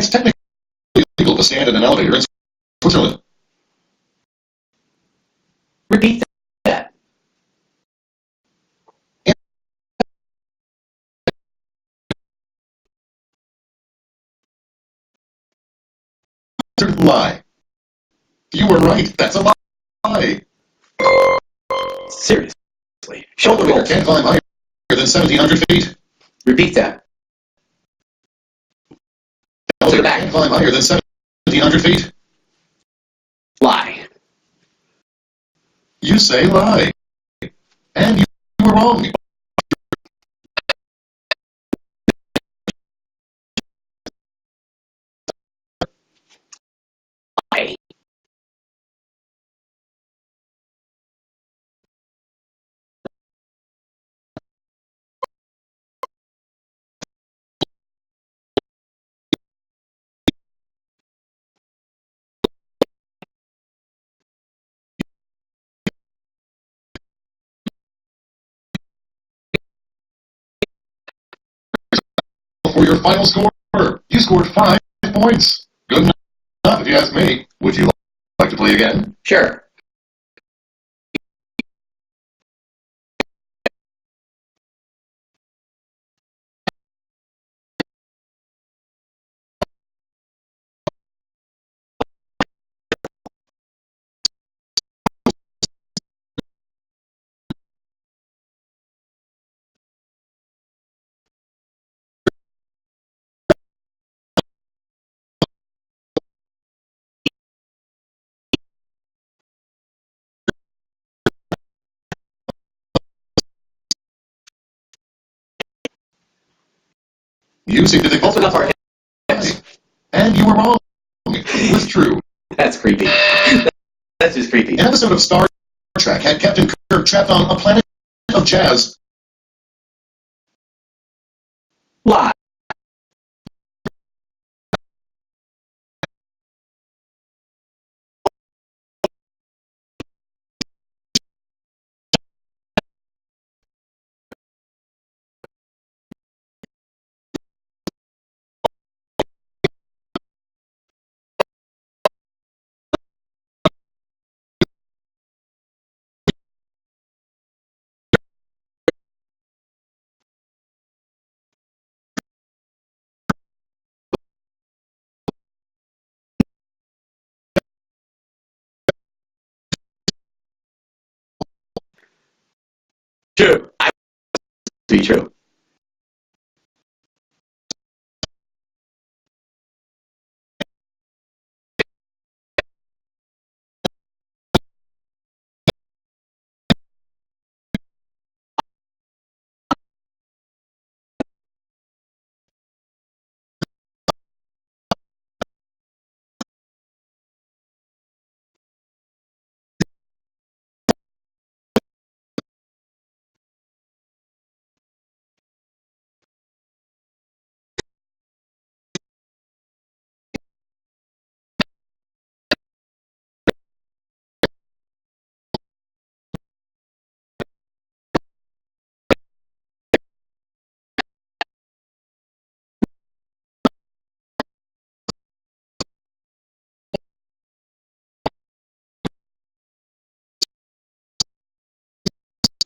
It's technically illegal to stand in an elevator in Switzerland. Repeat that. Answer lie. You were right. That's a lie. Seriously. Shoulder Elevator rolls. can't climb higher than 1,700 feet. Repeat that. Elevator can't climb higher than 1,700 feet. Lie. You say lie. And you were wrong. Lie. For your final score, you scored 5 points. Good enough, if you ask me. Would you like to play again? Sure. You seem to think Open up our hips. and you were wrong. It was true. That's creepy. That's just creepy. An episode of Star Trek had Captain Kirk trapped on a planet of jazz. Lie. True. I be true.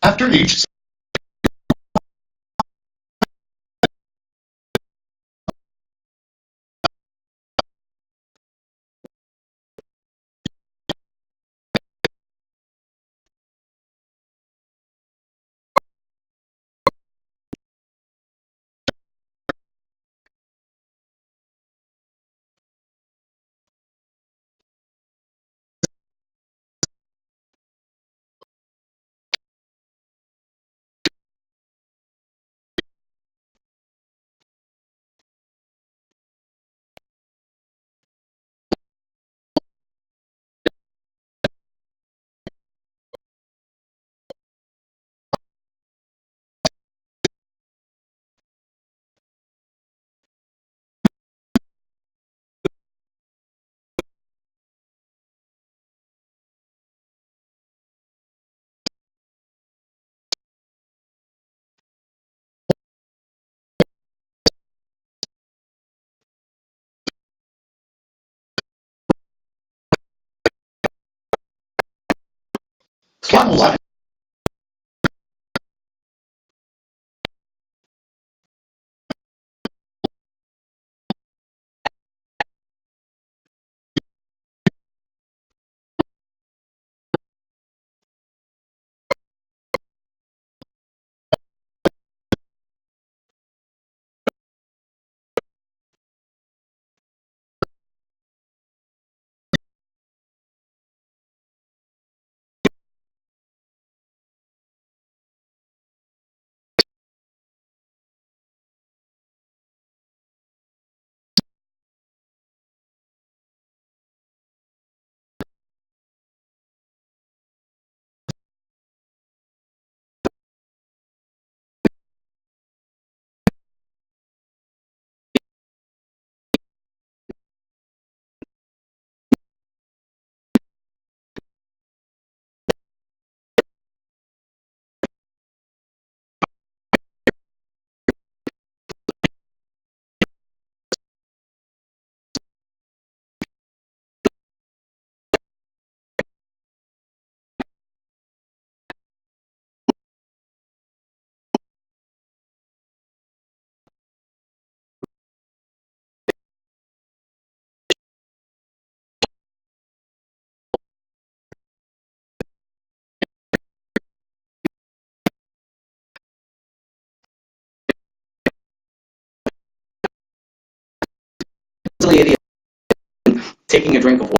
After each Camels have idiot taking a drink of water.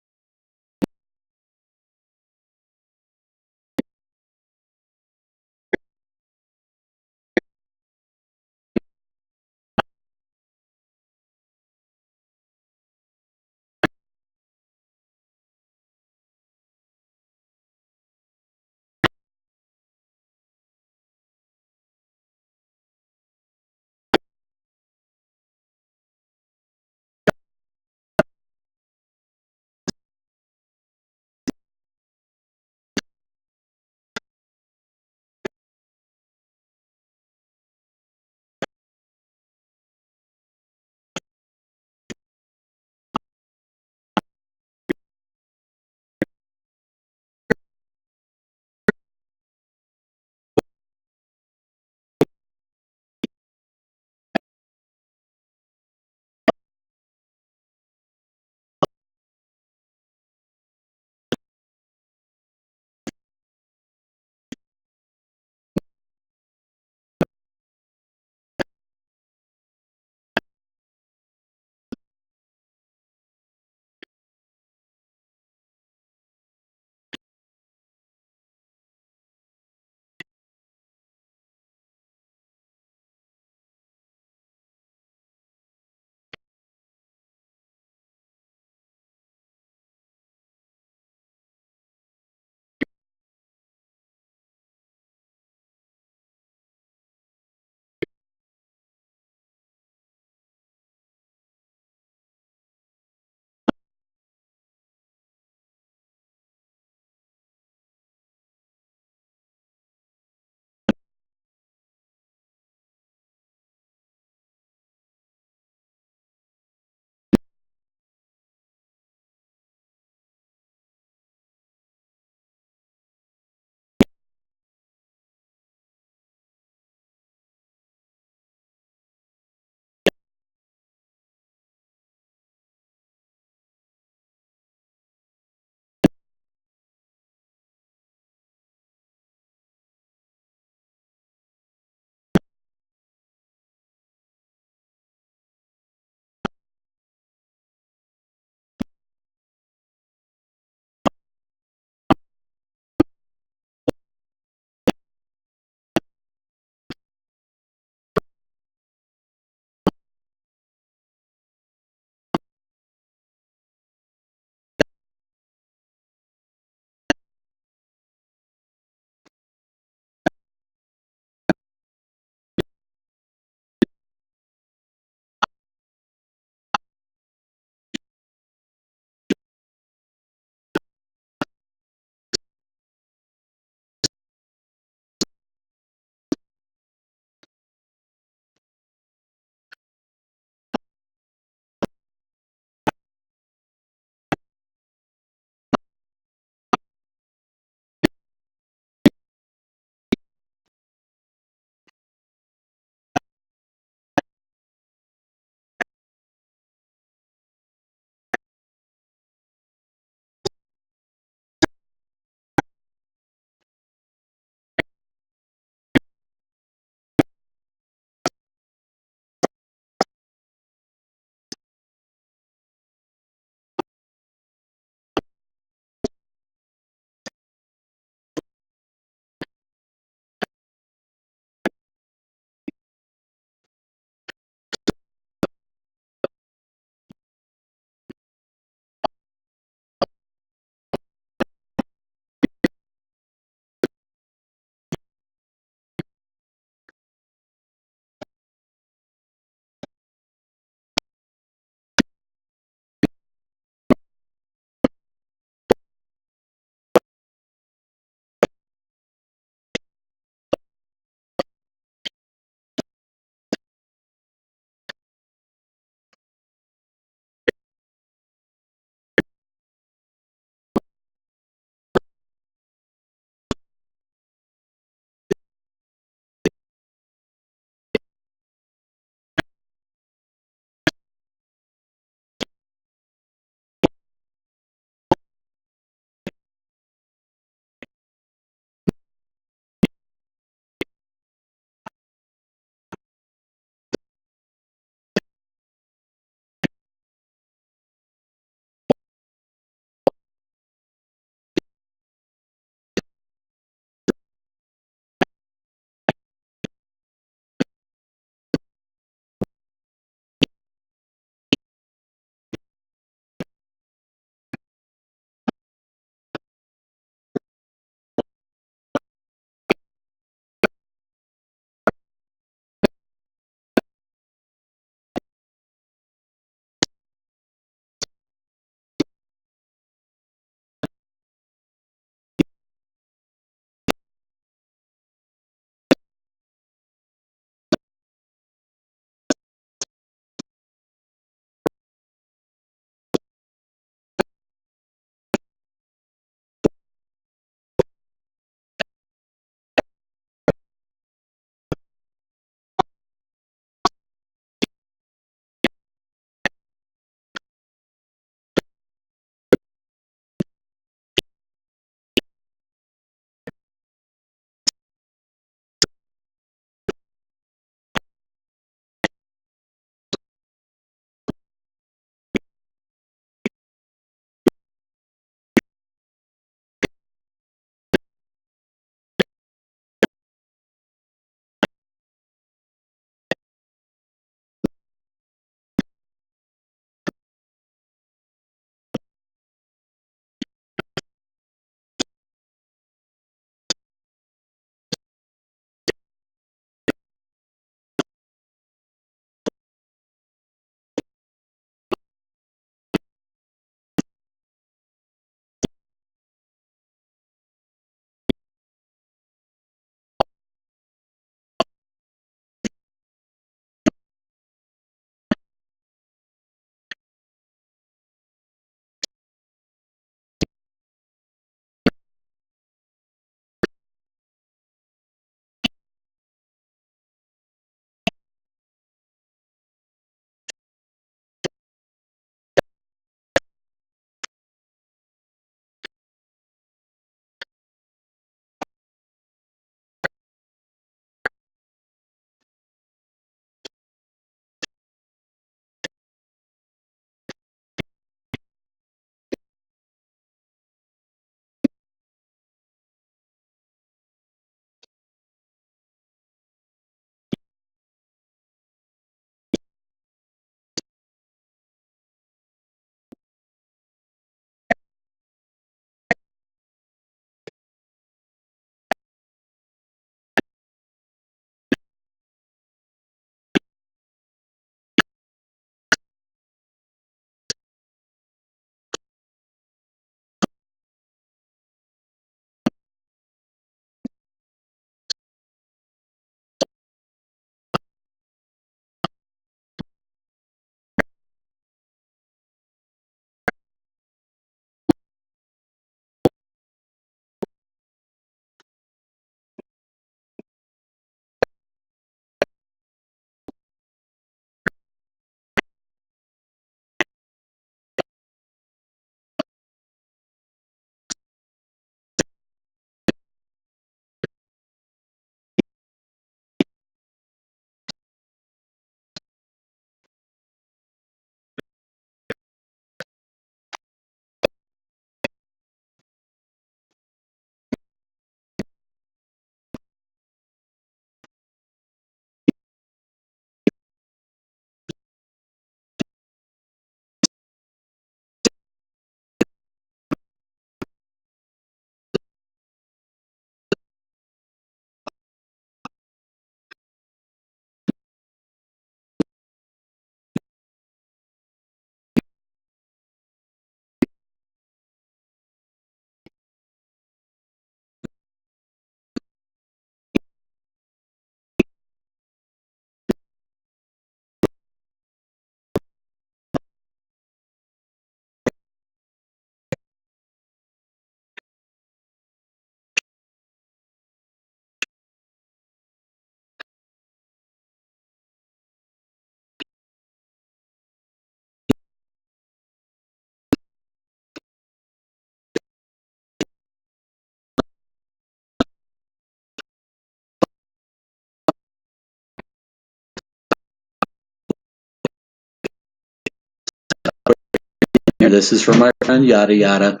This is for my friend, yada yada.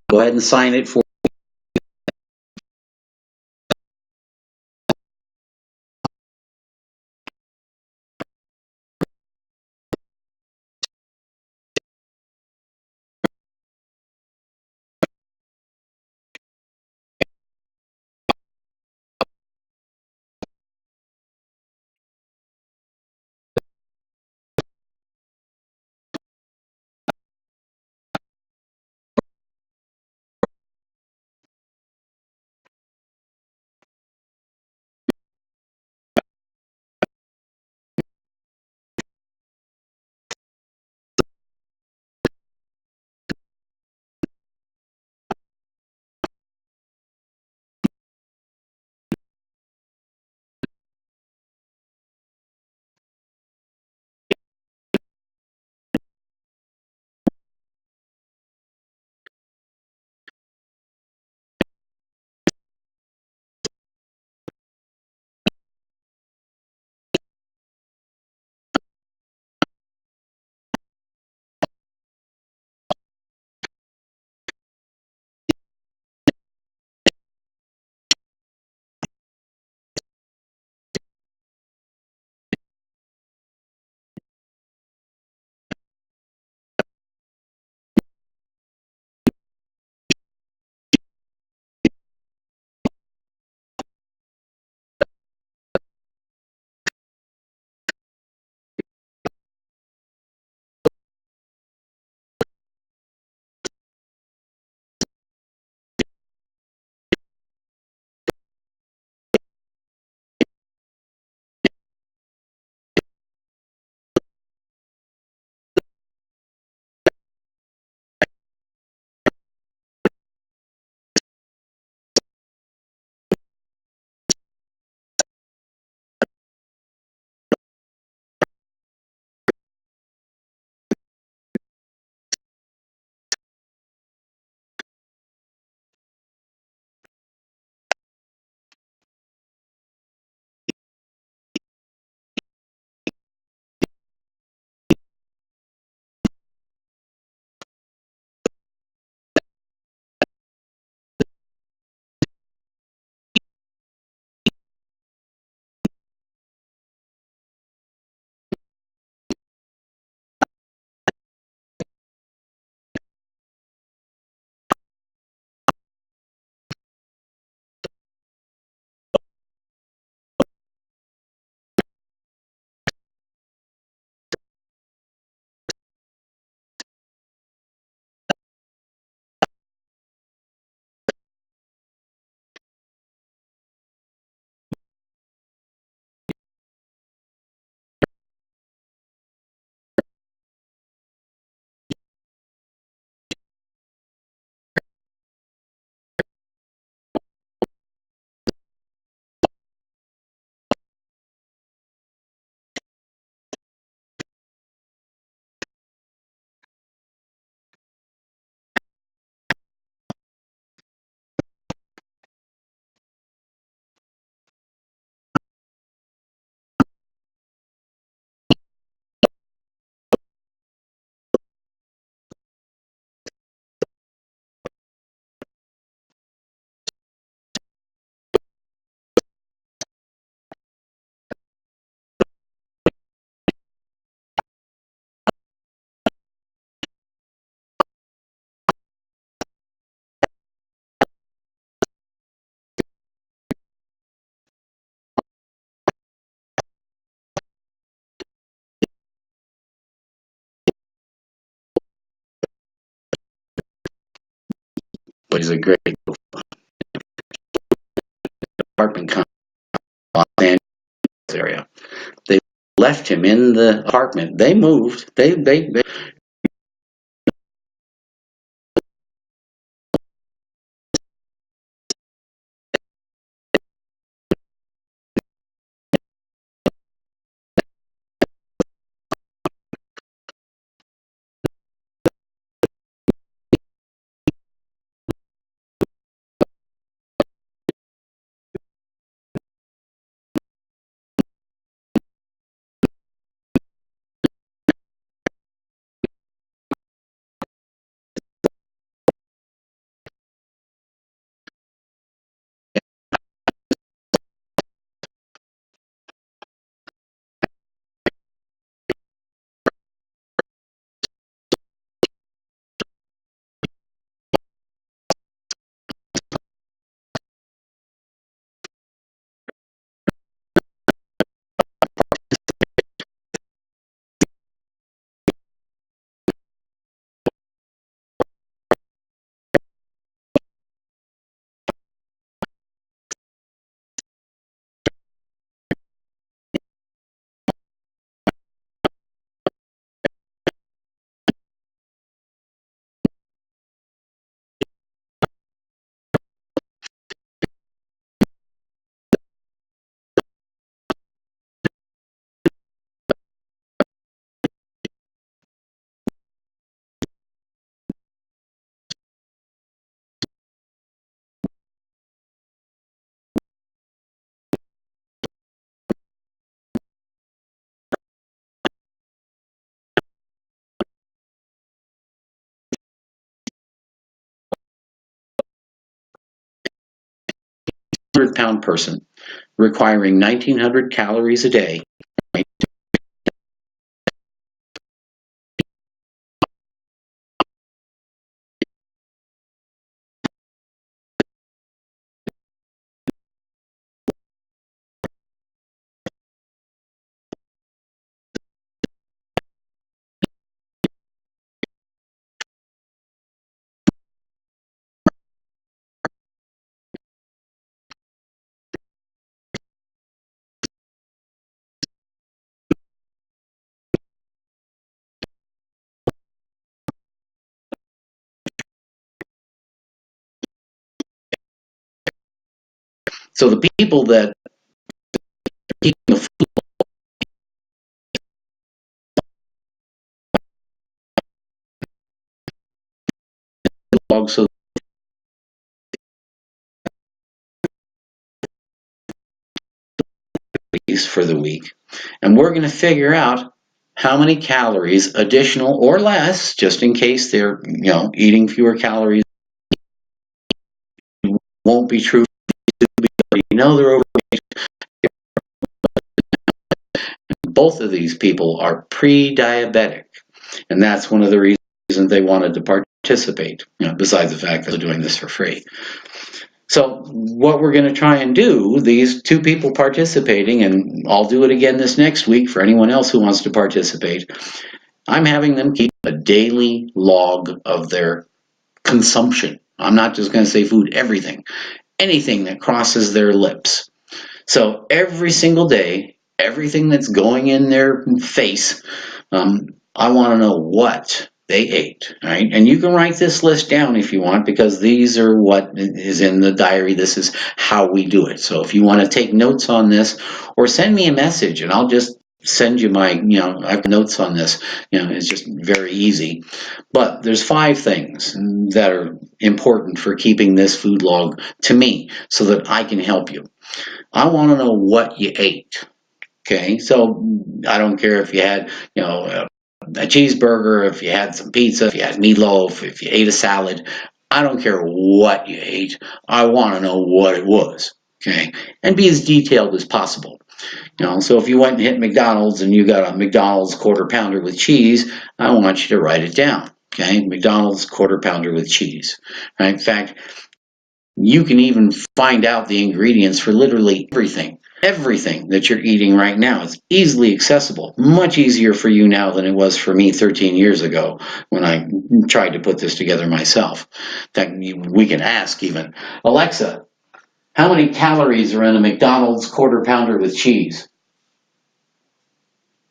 Go ahead and sign it for which is a great apartment complex in Los Angeles area. They left him in the apartment. They moved. They 100-pound person requiring 1,900 calories a day. So the people that are eating the food log, so for the week, and we're going to figure out how many calories, additional or less, just in case they're eating fewer calories, won't be true. They're over. Both of these people are pre-diabetic, and that's one of the reasons they wanted to participate. Besides the fact that they're doing this for free. So what we're going to try and do, these two people participating, and I'll do it again this next week for anyone else who wants to participate, I'm having them keep a daily log of their consumption. I'm not just going to say food, everything. Anything that crosses their lips. So every single day, everything that's going in their face, I want to know what they ate, right? And you can write this list down if you want, because these are what is in the diary. This is how we do it. So if you want to take notes on this, or send me a message, and I'll just send you my, I have notes on this. It's just very easy. But there's 5 things that are important for keeping this food log to me, so that I can help you. I want to know what you ate. Okay, so I don't care if you had, a cheeseburger, if you had some pizza, if you had meatloaf, if you ate a salad. I don't care what you ate. I want to know what it was. Okay, and be as detailed as possible. So if you went and hit McDonald's and you got a McDonald's quarter pounder with cheese, I want you to write it down. Okay, McDonald's quarter pounder with cheese. Right? In fact, you can even find out the ingredients for literally everything that you're eating right now. It's easily accessible, much easier for you now than it was for me 13 years ago when I tried to put this together myself. In fact, we can ask even, Alexa, how many calories are in a McDonald's quarter pounder with cheese?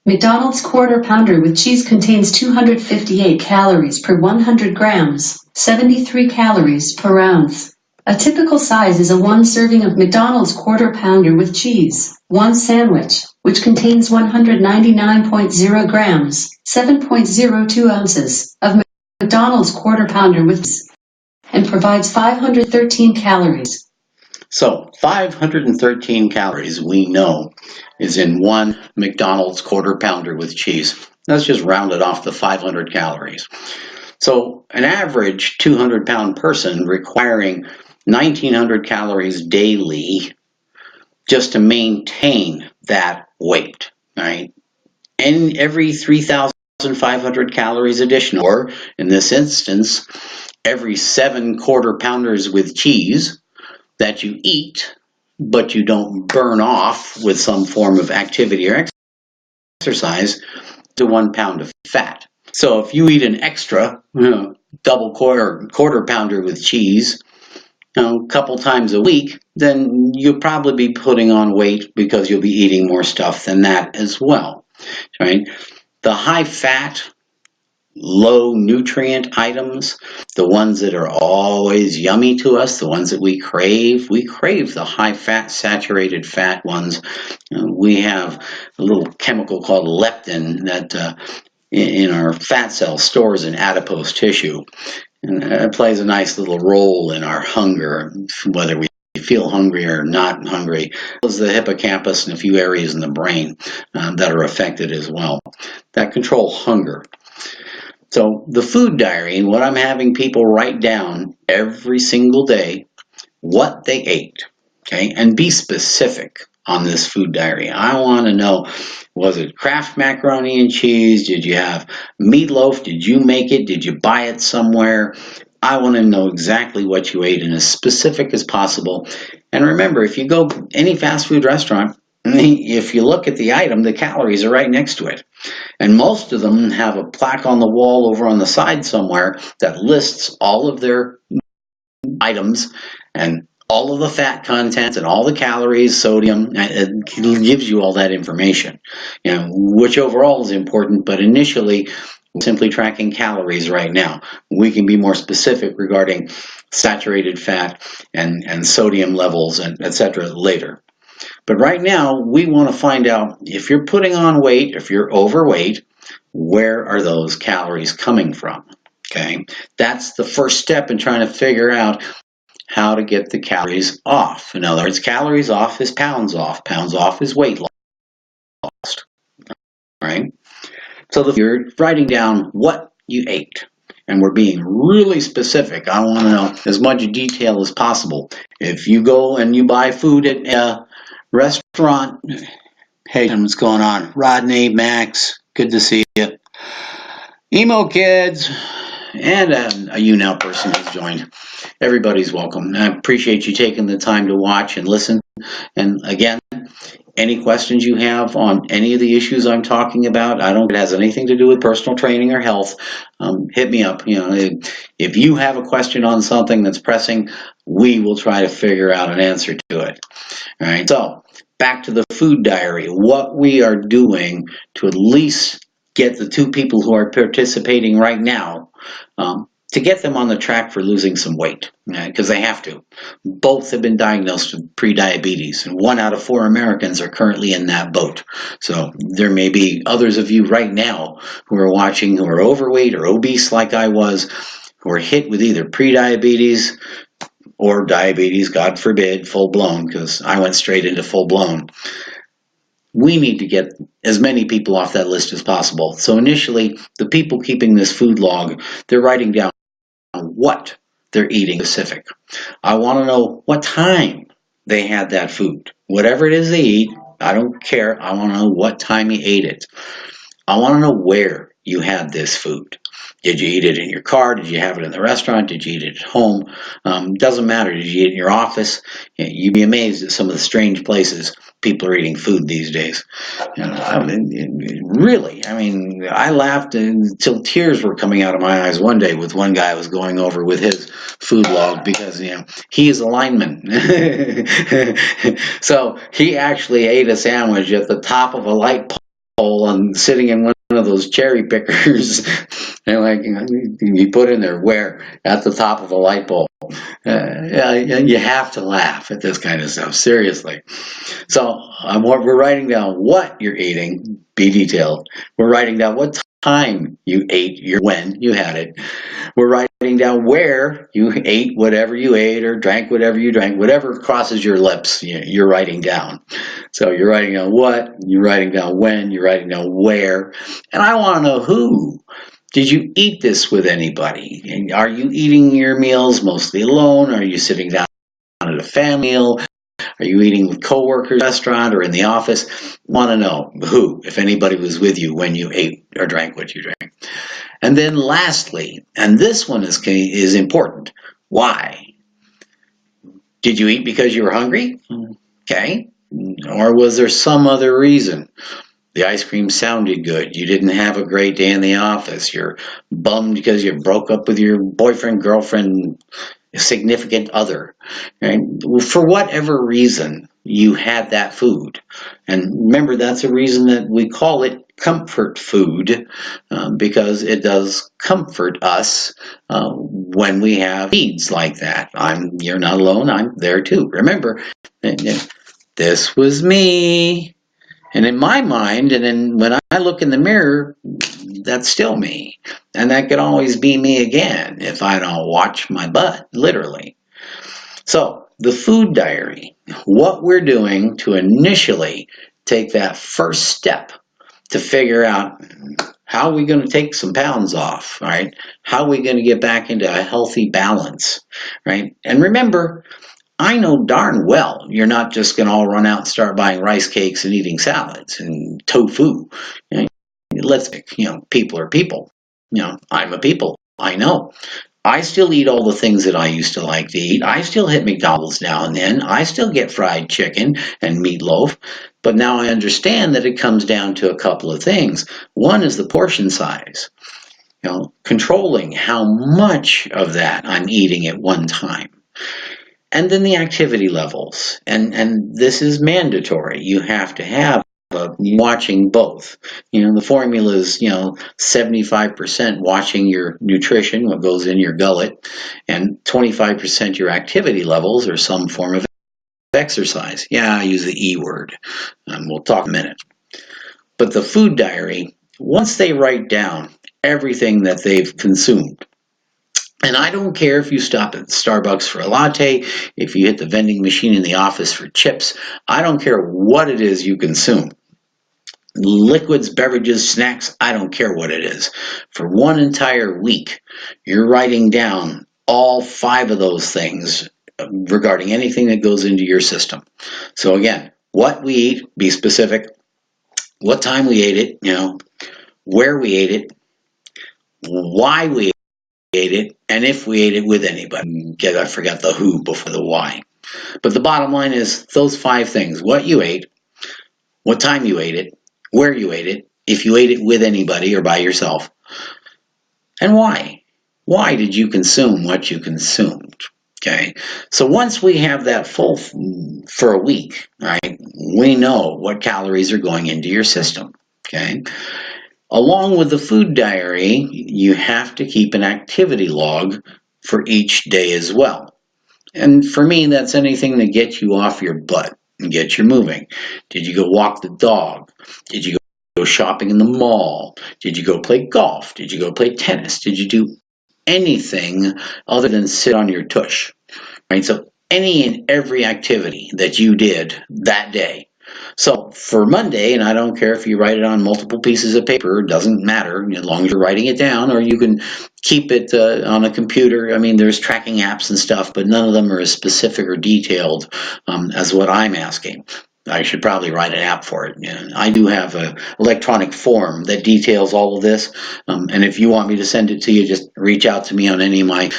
McDonald's quarter pounder with cheese contains 258 calories per 100 grams, 73 calories per ounce. A typical size is a 1 serving of McDonald's quarter pounder with cheese, 1 sandwich, which contains 199.0 grams, 7.02 ounces, of McDonald's quarter pounder with cheese, and provides 513 calories. So 513 calories we know is in 1 McDonald's quarter pounder with cheese. Let's just round it off to 500 calories. So an average 200-pound person requiring 1,900 calories daily just to maintain that weight, right? And every 3,500 calories additional, or in this instance, every 7 quarter pounders with cheese that you eat, but you don't burn off with some form of activity or exercise, to 1 pound of fat. So if you eat an extra double quarter pounder with cheese a couple times a week, then you'll probably be putting on weight because you'll be eating more stuff than that as well, right? The high fat, low nutrient items, the ones that are always yummy to us, the ones that we crave the high fat, saturated fat ones. We have a little chemical called leptin that in our fat cells stores in adipose tissue. And it plays a nice little role in our hunger, whether we feel hungry or not hungry. There's the hippocampus and a few areas in the brain that are affected as well, that control hunger. So the food diary, and what I'm having people write down every single day, what they ate. Okay, and be specific on this food diary. I want to know, was it Kraft macaroni and cheese? Did you have meatloaf? Did you make it? Did you buy it somewhere? I want to know exactly what you ate and as specific as possible. And remember, if you go any fast food restaurant, if you look at the item, the calories are right next to it. And most of them have a plaque on the wall over on the side somewhere that lists all of their items and all of the fat content and all the calories, sodium. It gives you all that information, which overall is important, but initially we're simply tracking calories right now. We can be more specific regarding saturated fat and sodium levels and etc. later. But right now, we want to find out if you're putting on weight, if you're overweight, where are those calories coming from? Okay, that's the first step in trying to figure out how to get the calories off. In other words, calories off is pounds off. Pounds off is weight lost. Right? So if you're writing down what you ate, and we're being really specific, I want to know as much detail as possible. If you go and you buy food at a restaurant, hey, what's going on? Rodney, Max, good to see you. Emo Kids, and a YouNow person has joined. Everybody's welcome. I appreciate you taking the time to watch and listen. And again, any questions you have on any of the issues I'm talking about, I don't think it has anything to do with personal training or health, hit me up. If you have a question on something that's pressing, we will try to figure out an answer to it. All right. So back to the food diary. What we are doing to at least get the two people who are participating right now to get them on the track for losing some weight, because they have to. Both have been diagnosed with prediabetes, and 1 out of 4 Americans are currently in that boat. So there may be others of you right now who are watching who are overweight or obese like I was, who are hit with either prediabetes or diabetes, God forbid, full-blown, because I went straight into full-blown. We need to get as many people off that list as possible. So initially, the people keeping this food log, they're writing down what they're eating specific. I want to know what time they had that food. Whatever it is they eat, I don't care. I want to know what time you ate it. I want to know where you had this food. Did you eat it in your car? Did you have it in the restaurant? Did you eat it at home? Doesn't matter. Did you eat it in your office? You'd be amazed at some of the strange places people are eating food these days. Really, I laughed until tears were coming out of my eyes one day with one guy I was going over with his food log because, he is a lineman. So he actually ate a sandwich at the top of a light pole and sitting in one of those cherry pickers. And you put in there where at the top of a light bulb. You have to laugh at this kind of stuff, seriously. So we're writing down what you're eating, be detailed. We're writing down what time you ate, when you had it. We're writing down where you ate whatever you ate or drank whatever you drank. Whatever crosses your lips, you're writing down. So you're writing down what, you're writing down when, you're writing down where. And I want to know who. Did you eat this with anybody? And are you eating your meals mostly alone? Are you sitting down at a family meal? Are you eating with coworkers at a restaurant or in the office? Want to know who, if anybody was with you when you ate or drank what you drank. And then lastly, and this one is important, why? Did you eat because you were hungry? Okay. Or was there some other reason? The ice cream sounded good. You didn't have a great day in the office. You're bummed because you broke up with your boyfriend, girlfriend, significant other. Right? For whatever reason, you had that food. And remember, that's a reason that we call it comfort food, because it does comfort us when we have needs like that. You're not alone. I'm there too. Remember, this was me. And in my mind, and then when I look in the mirror, that's still me. And that could always be me again if I don't watch my butt, literally. So the food diary, what we're doing to initially take that first step to figure out how are we going to take some pounds off, right? How are we going to get back into a healthy balance, right? And remember, I know darn well you're not just going to all run out and start buying rice cakes and eating salads and tofu. Let's, people are people. I'm a people. I know. I still eat all the things that I used to like to eat. I still hit McDonald's now and then. I still get fried chicken and meatloaf. But now I understand that it comes down to a couple of things. One is the portion size. Controlling how much of that I'm eating at one time. And then the activity levels. And this is mandatory. You have to have watching both. The formula is, 75% watching your nutrition, what goes in your gullet, and 25% your activity levels or some form of exercise. Yeah, I use the E word. We'll talk in a minute. But the food diary, once they write down everything that they've consumed, and I don't care if you stop at Starbucks for a latte, if you hit the vending machine in the office for chips, I don't care what it is you consume. Liquids, beverages, snacks, I don't care what it is. For one entire week, you're writing down all 5 of those things regarding anything that goes into your system. So again, what we eat, be specific, what time we ate it, where we ate it, why we ate it, and if we ate it with anybody. I forgot the who before the why. But the bottom line is those 5 things: what you ate, what time you ate it, where you ate it, if you ate it with anybody or by yourself, and why. Why did you consume what you consumed? Okay, so once we have that full for a week, right, we know what calories are going into your system. Okay, along with the food diary, you have to keep an activity log for each day as well. And for me, that's anything that gets you off your butt and gets you moving. Did you go walk the dog? Did you go shopping in the mall? Did you go play golf? Did you go play tennis? Did you do anything other than sit on your tush? Right? So any and every activity that you did that day. So for Monday, and I don't care if you write it on multiple pieces of paper, it doesn't matter as long as you're writing it down, or you can keep it on a computer. I mean, there's tracking apps and stuff, but none of them are as specific or detailed as what I'm asking. I should probably write an app for it. I do have an electronic form that details all of this, and if you want me to send it to you, just reach out to me on any of my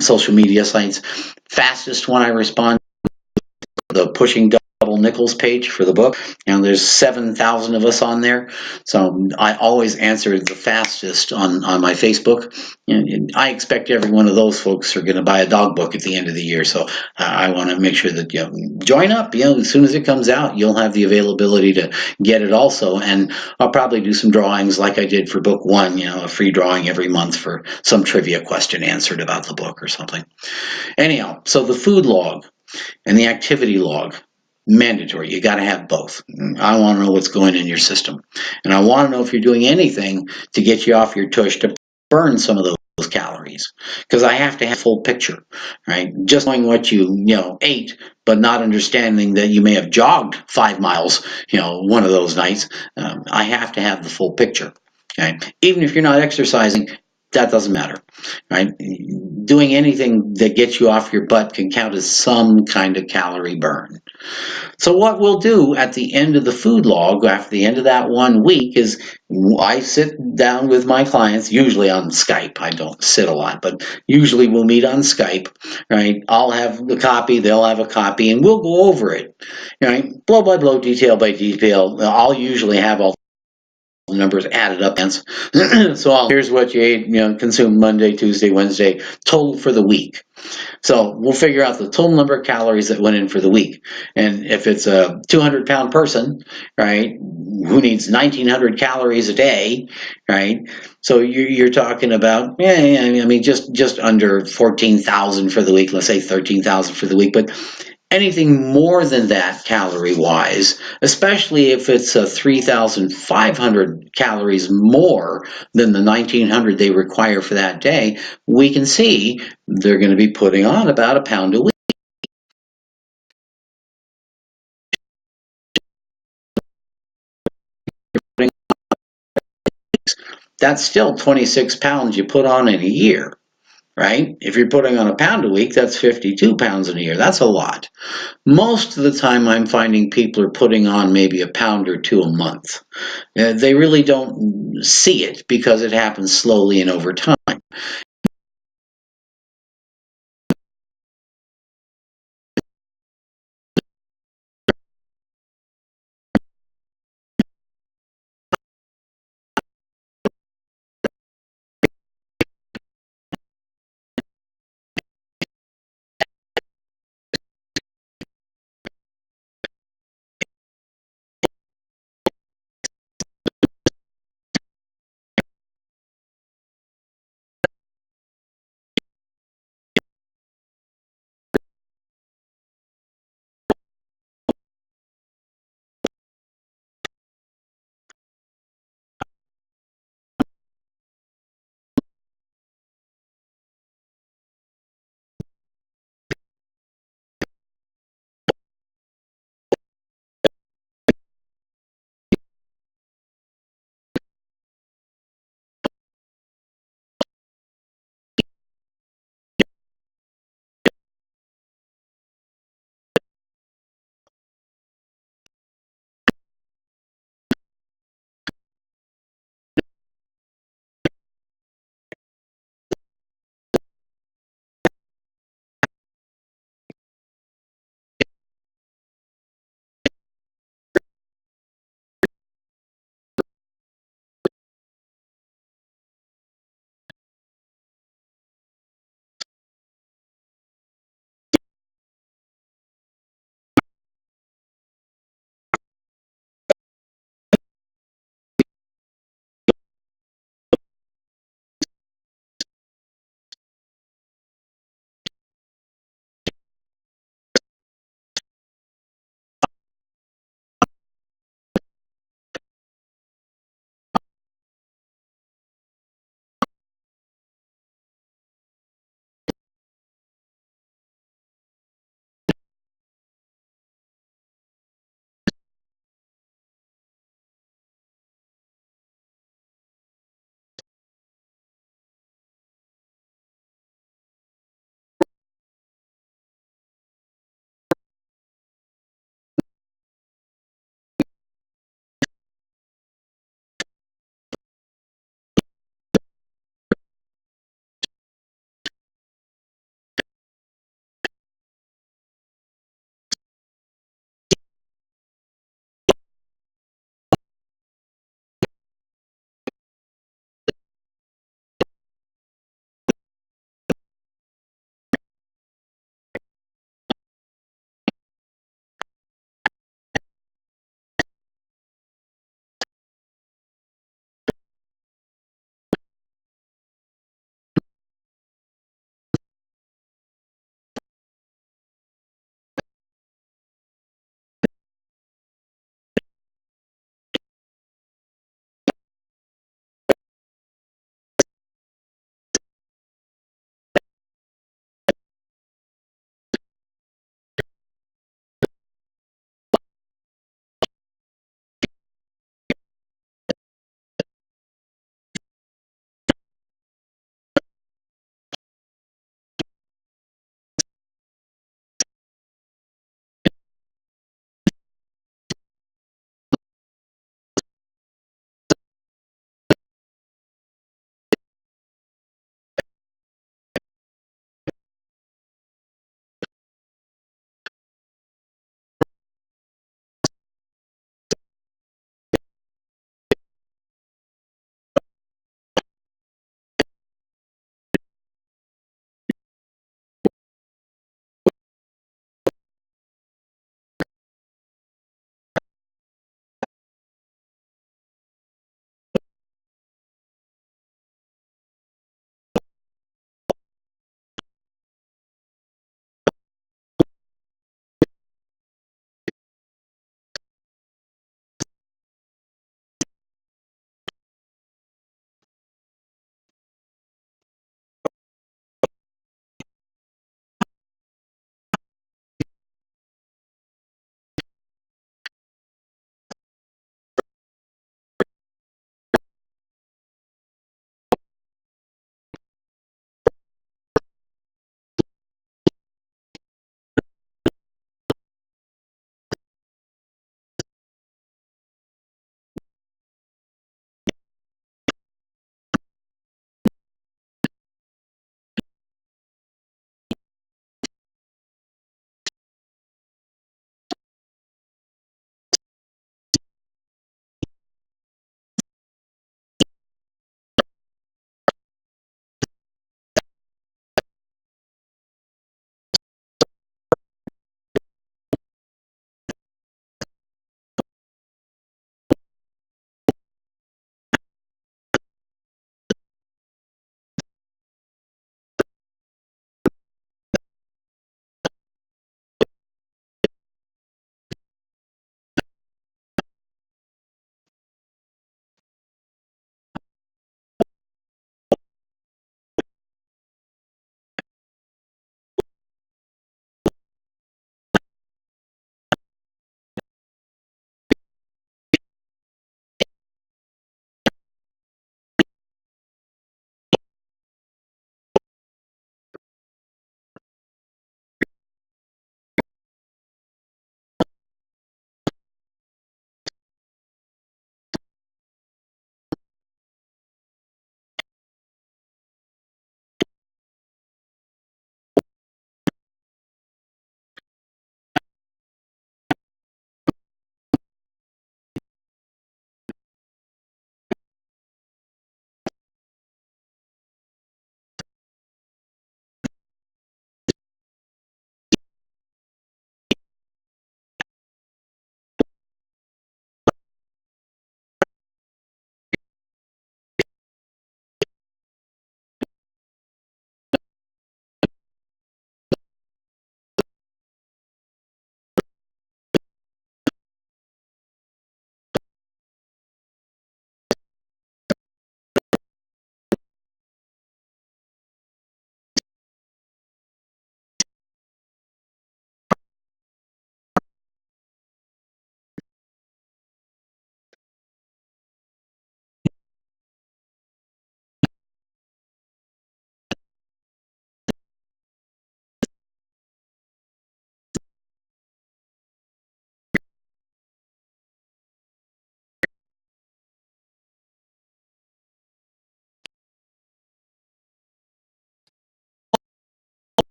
social media sites. Fastest one I respond to, the Pushing Double Nickels page for the book. There's 7,000 of us on there, so I always answer the fastest on my Facebook. And I expect every one of those folks are going to buy a dog book at the end of the year, so I want to make sure that join up. As soon as it comes out, you'll have the availability to get it also, and I'll probably do some drawings like I did for book 1. A free drawing every month for some trivia question answered about the book or something. Anyhow, so the food log and the activity log, mandatory. You got to have both. I want to know what's going in your system, and I want to know if you're doing anything to get you off your tush to burn some of those calories, because I have to have a full picture, right? Just knowing what you ate, but not understanding that you may have jogged 5 miles, one of those nights. I have to have the full picture. Okay, even if you're not exercising, that doesn't matter, right? Doing anything that gets you off your butt can count as some kind of calorie burn. So what we'll do at the end of the food log, after the end of that 1 week, is I sit down with my clients, usually on Skype. I don't sit a lot, but usually we'll meet on Skype, right? I'll have the copy, they'll have a copy, and we'll go over it, right? Blow by blow, detail by detail. I'll usually have all the numbers added up. So here's what you ate, consumed Monday, Tuesday, Wednesday, total for the week. So we'll figure out the total number of calories that went in for the week. And if it's a 200-pound person, right, who needs 1,900 calories a day, right? So you're talking about, just under 14,000 for the week. Let's say 13,000 for the week. But anything more than that calorie-wise, especially if it's 3,500 calories more than the 1,900 they require for that day, we can see they're going to be putting on about a pound a week. That's still 26 pounds you put on in a year. right? If you're putting on a pound a week, that's 52 pounds in a year. That's a lot. Most of the time, I'm finding people are putting on maybe a pound or two a month. They really don't see it because it happens slowly and over time.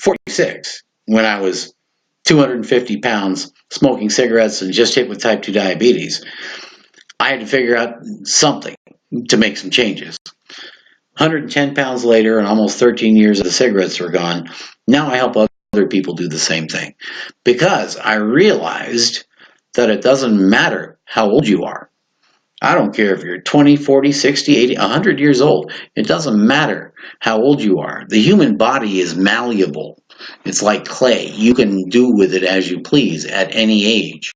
46 when I was 250 pounds smoking cigarettes and just hit with type 2 diabetes. I had to figure out something to make some changes. 110 pounds later and almost 13 years of the cigarettes were gone. Now I help other people do the same thing because I realized that it doesn't matter how old you are. I don't care if you're 20, 40, 60, 80, 100 years old. It doesn't matter how old you are. The human body is malleable. It's like clay. You can do with it as you please at any age.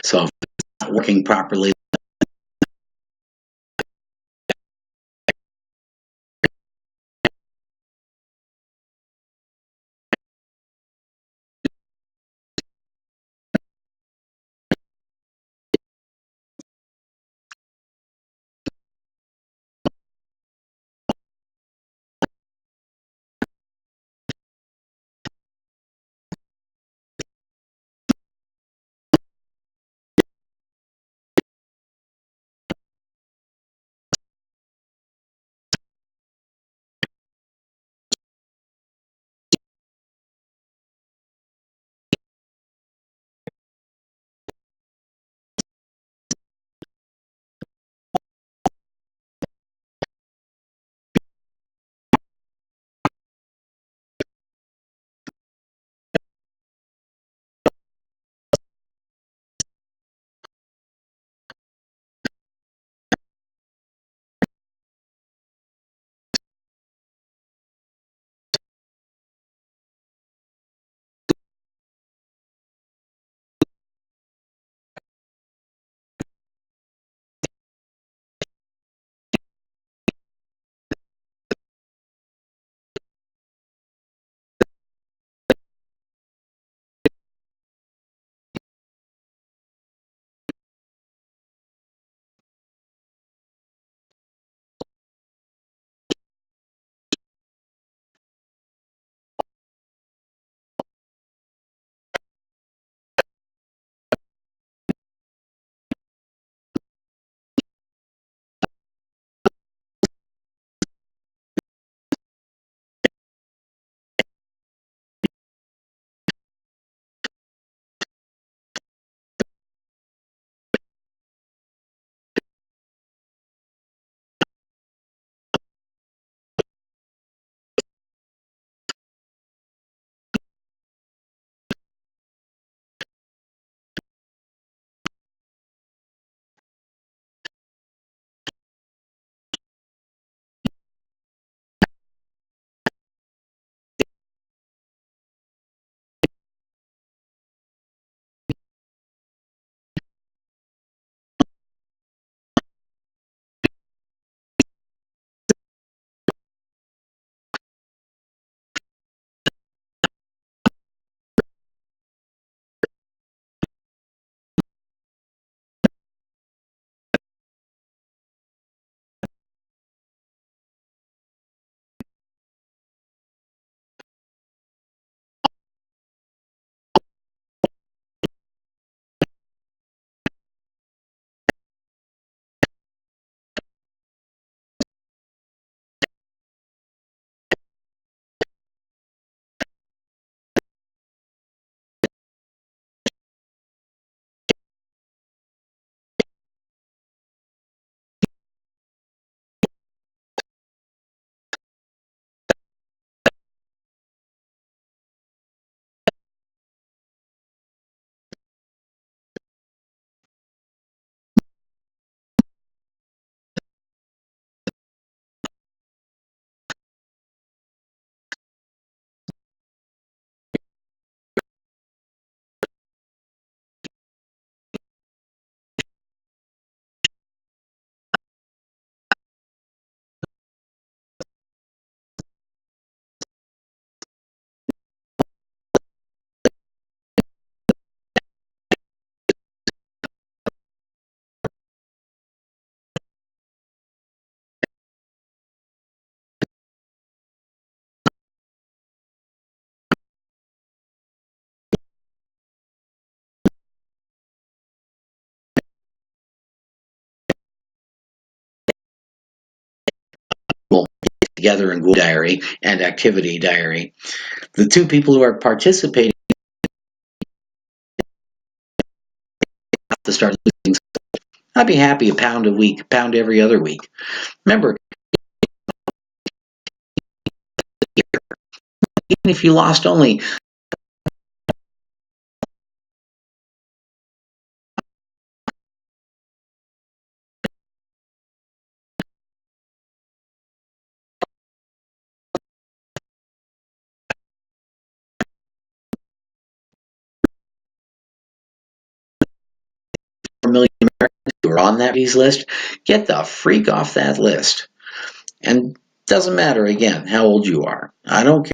So if it's not working properly, we'll get together in Google Diary and Activity Diary. The two people who are participating have to start losing. I'd be happy £1 a week, £1 every other week. Remember, even if you lost only are on that list, get the freak off that list. And doesn't matter, again, how old you are. I don't care.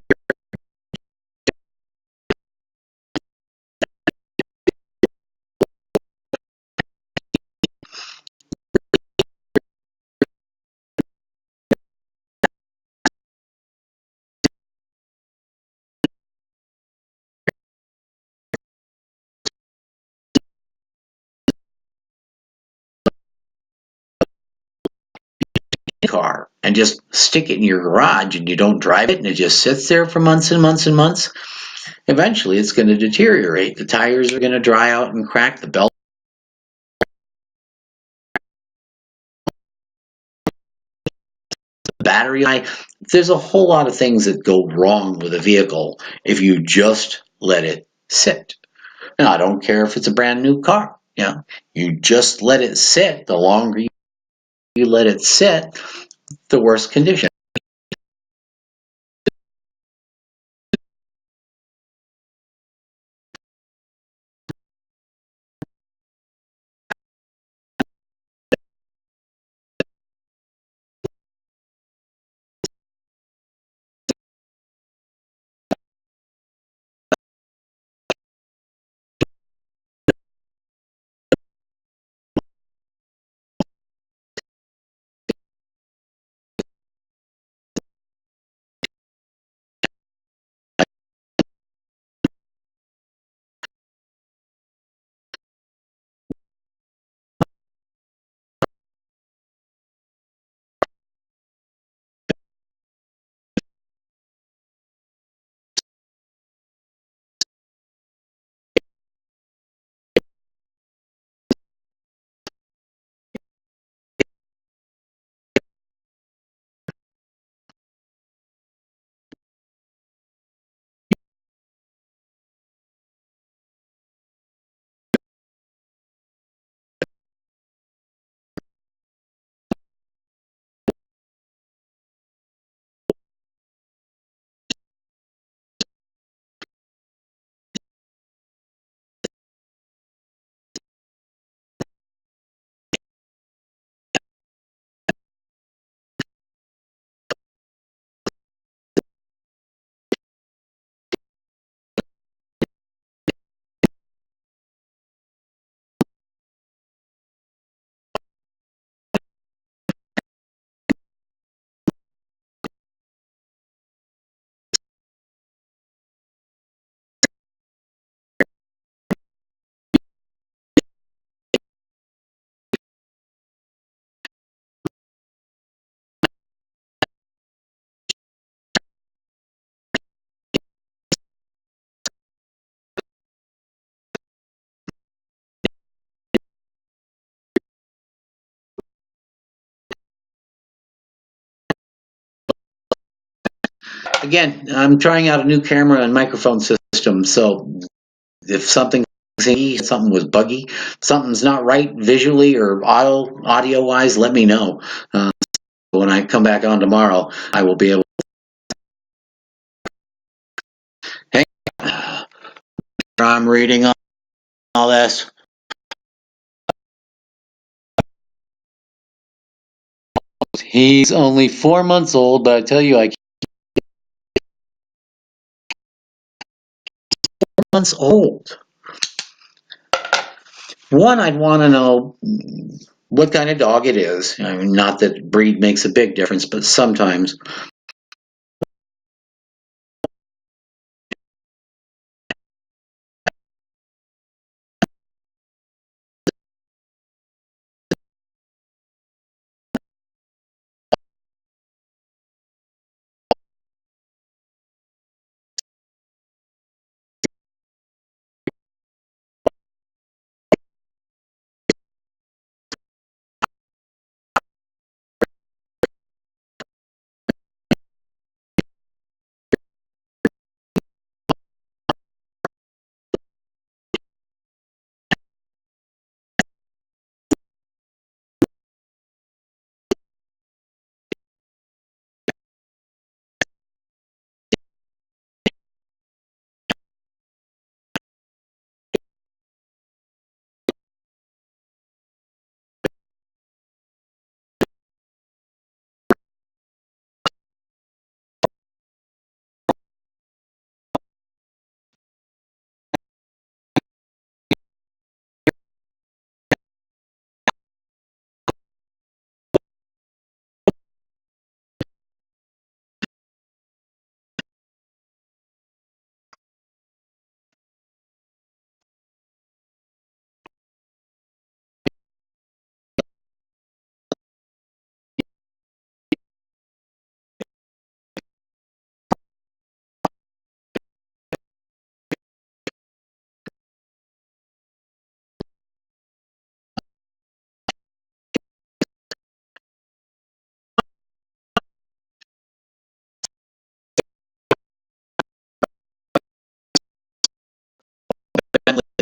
Car and just stick it in your garage and you don't drive it and it just sits there for months and months and months, eventually it's going to deteriorate. The tires are going to dry out and crack. The belt, the battery. There's a whole lot of things that go wrong with a vehicle if you just let it sit. And I don't care if it's a brand new car. You just let it sit. The longer you let it sit, the worse condition. Again, I'm trying out a new camera and microphone system, so if something was buggy, something's not right visually or audio wise, let me know. When I come back on tomorrow, I will be able. Hey, I'm reading all this. He's only 4 months old, but I tell you, 4 months old. One, I'd want to know what kind of dog it is. I mean, not that breed makes a big difference, but sometimes.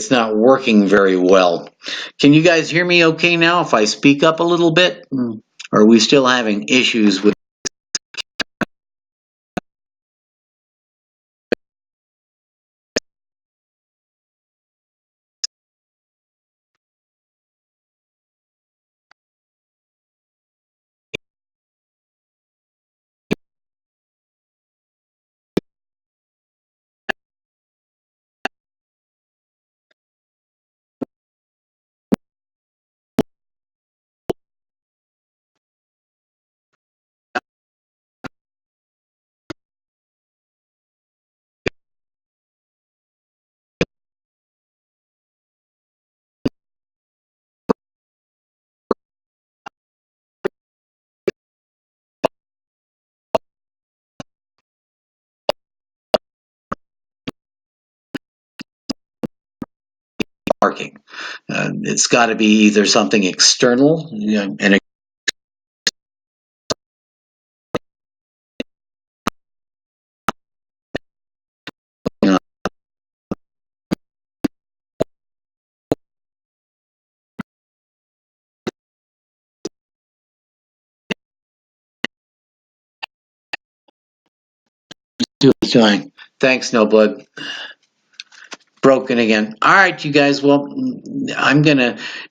it's not working very well. Can you guys hear me okay now if I speak up a little bit? Or are we still having issues with barking? It's got to be either something external, and doing. Thanks, No Blood. Broken again. All right, you guys. Well,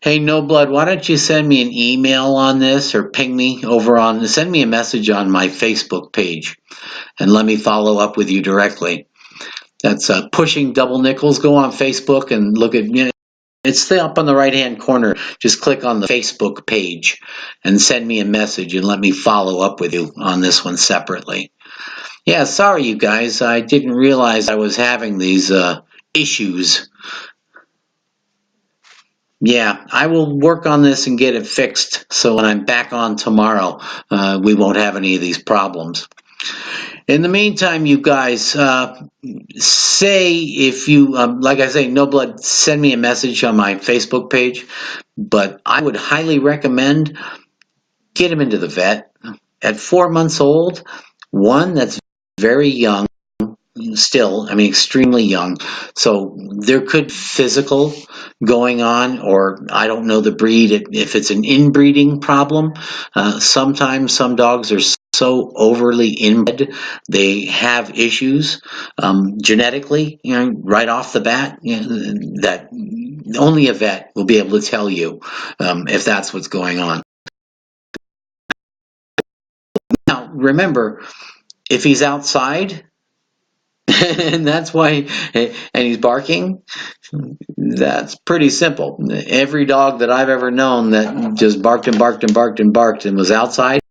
hey, No Blood, why don't you send me an email on this or ping me send me a message on my Facebook page and let me follow up with you directly. That's Pushing Double Nickels. Go on Facebook and look at, it's up on the right-hand corner. Just click on the Facebook page and send me a message and let me follow up with you on this one separately. Yeah, sorry, you guys. I didn't realize I was having these issues. Yeah, I will work on this and get it fixed so when I'm back on tomorrow, we won't have any of these problems. In the meantime, you guys, say if you, like I say, No Blood, send me a message on my Facebook page, but I would highly recommend get him into the vet. At 4 months old, one, that's very young. Still, I mean, extremely young. So there could be physical going on, or I don't know the breed, if it's an inbreeding problem. Sometimes some dogs are so overly inbred, they have issues genetically, right off the bat, that only a vet will be able to tell you if that's what's going on. Now, remember, if he's outside, and that's why, and he's barking, that's pretty simple. Every dog that I've ever known that just barked and barked and barked and barked and was outside,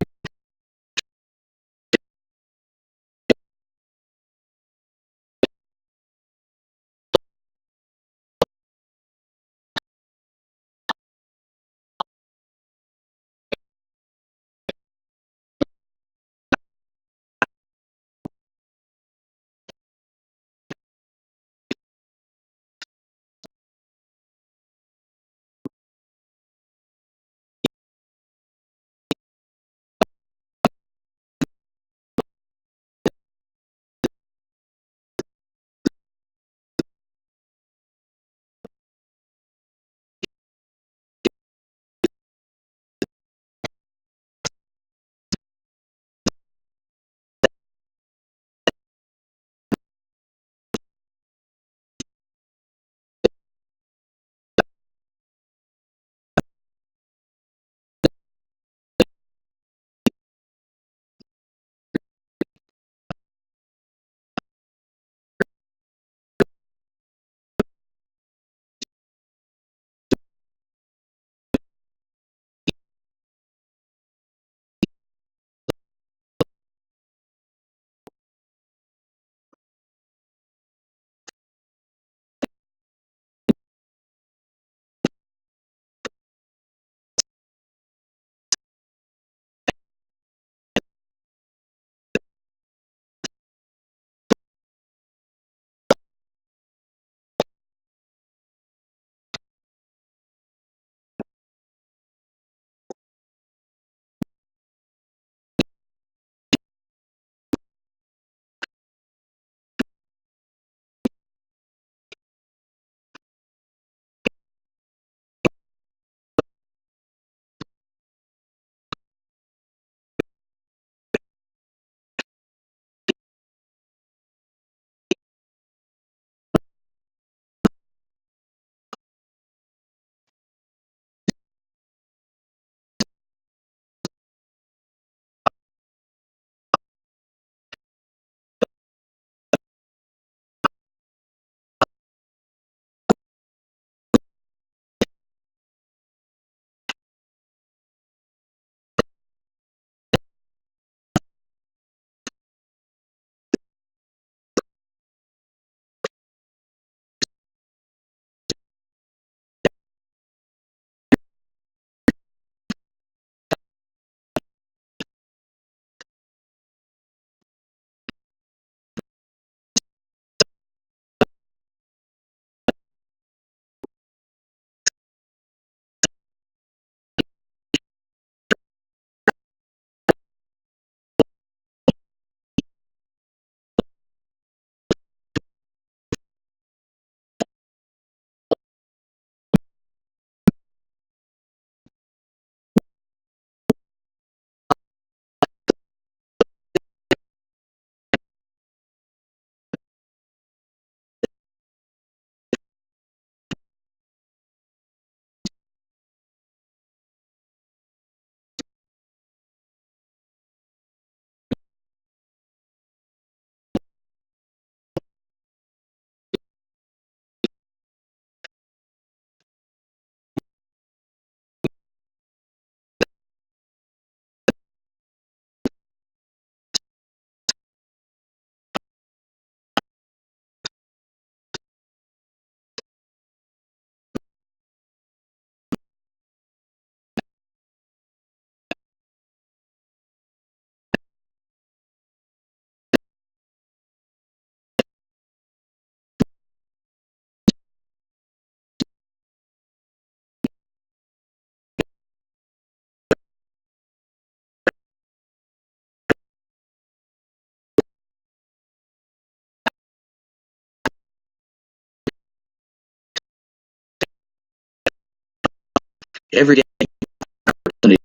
every day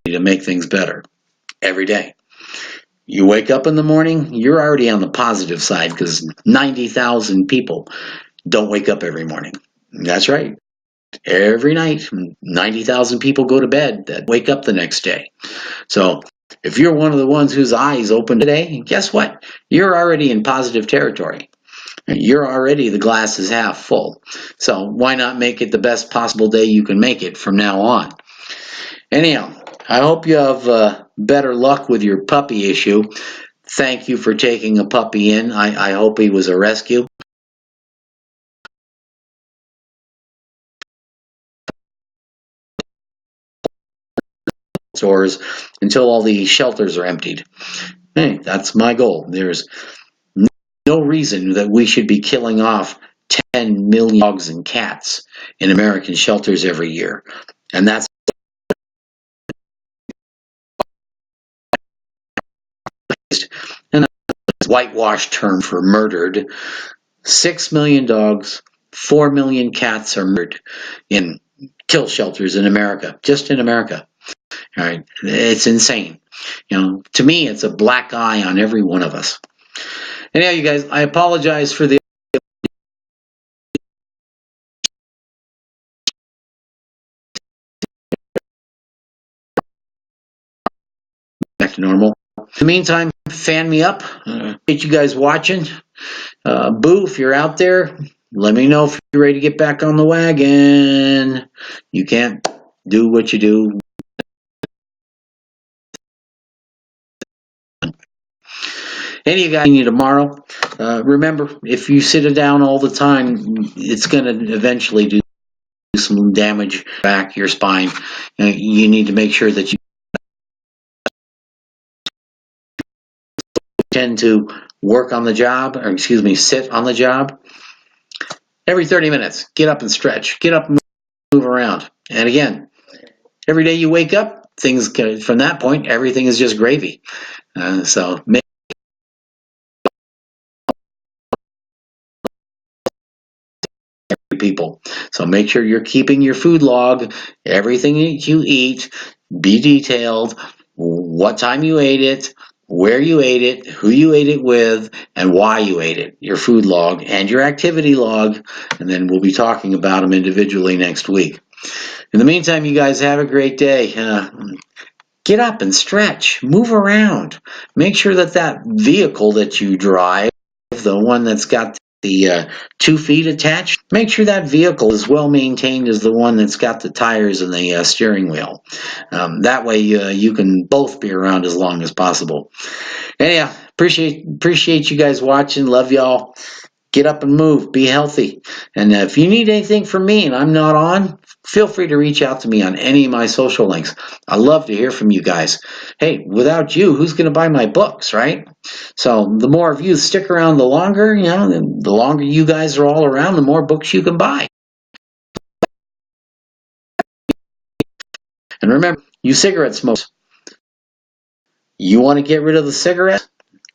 to make things better. Every day. You wake up in the morning, you're already on the positive side because 90,000 people don't wake up every morning. That's right. Every night, 90,000 people go to bed that wake up the next day. So if you're one of the ones whose eyes open today, guess what? You're already in positive territory. You're already the glass is half full. So why not make it the best possible day you can make it from now on? Anyhow, I hope you have better luck with your puppy issue. Thank you for taking a puppy in. I hope he was a rescue. Stores until all the shelters are emptied. Hey, that's my goal. There's no reason that we should be killing off 10 million dogs and cats in American shelters every year. And that's a whitewashed term for murdered. 6 million dogs, 4 million cats are murdered in kill shelters in America, just in America. All right, it's insane. To me, it's a black eye on every one of us. Anyhow, you guys, I apologize for the back to normal. In the meantime, fan me up. Appreciate you guys watching. Boo, if you're out there, let me know if you're ready to get back on the wagon. You can't do what you do. Any of you guys need tomorrow. Remember, if you sit it down all the time, it's going to eventually do some damage back your spine. You need to make sure that you tend to work on the job, or sit on the job. Every 30 minutes, get up and stretch. Get up and move around. And again, every day you wake up, from that point, everything is just gravy. So make people. So make sure you're keeping your food log, everything that you eat, be detailed, what time you ate it, where you ate it, who you ate it with, and why you ate it, your food log and your activity log, and then we'll be talking about them individually next week. In the meantime, you guys have a great day. Get up and stretch, move around. Make sure that vehicle that you drive, the one that's got the 2 feet attached, make sure that vehicle is well maintained as the one that's got the tires and the steering wheel. That way you can both be around as long as possible. Anyhow, appreciate you guys watching. Love y'all. Get up and move. Be healthy. And if you need anything from me and I'm not on, feel free to reach out to me on any of my social links. I love to hear from you guys. Hey, without you, who's going to buy my books, right? So the more of you stick around the longer, the longer you guys are all around, the more books you can buy. And remember, you cigarette smokers, you want to get rid of the cigarettes?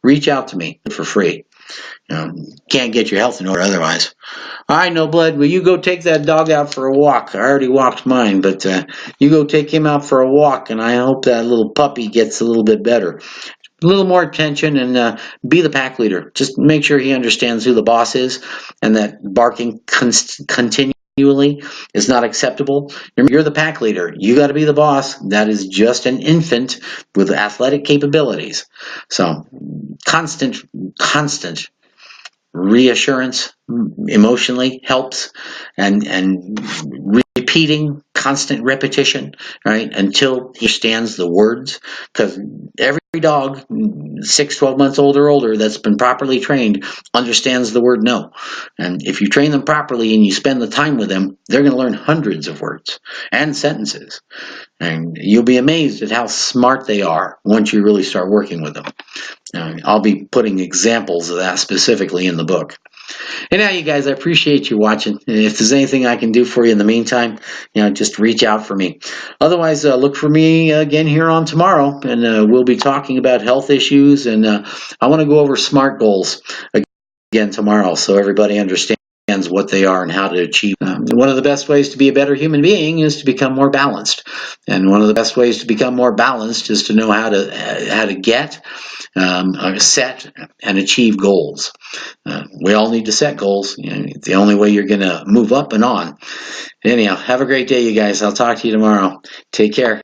Reach out to me for free. Can't get your health in order otherwise. All right, No Blood, will you go take that dog out for a walk? I already walked mine, but you go take him out for a walk, and I hope that little puppy gets a little bit better. A little more attention, and be the pack leader. Just make sure he understands who the boss is, and that barking continually is not acceptable. You're the pack leader. You got to be the boss. That is just an infant with athletic capabilities. So constant reassurance emotionally helps, and repeating, constant repetition, right, until he understands the words, because every dog 6-12 months old or older that's been properly trained understands the word no. And if you train them properly and you spend the time with them, they're going to learn hundreds of words and sentences, and you'll be amazed at how smart they are once you really start working with them. I'll be putting examples of that specifically in the book. And now, you guys, I appreciate you watching. If there's anything I can do for you in the meantime, just reach out for me. Otherwise, look for me again here on tomorrow, and we'll be talking about health issues, and I want to go over SMART goals again tomorrow so everybody understands what they are and how to achieve them. One of the best ways to be a better human being is to become more balanced. And one of the best ways to become more balanced is to know how to get, set, and achieve goals. We all need to set goals. It's the only way you're going to move up and on. Anyhow, have a great day, you guys. I'll talk to you tomorrow. Take care.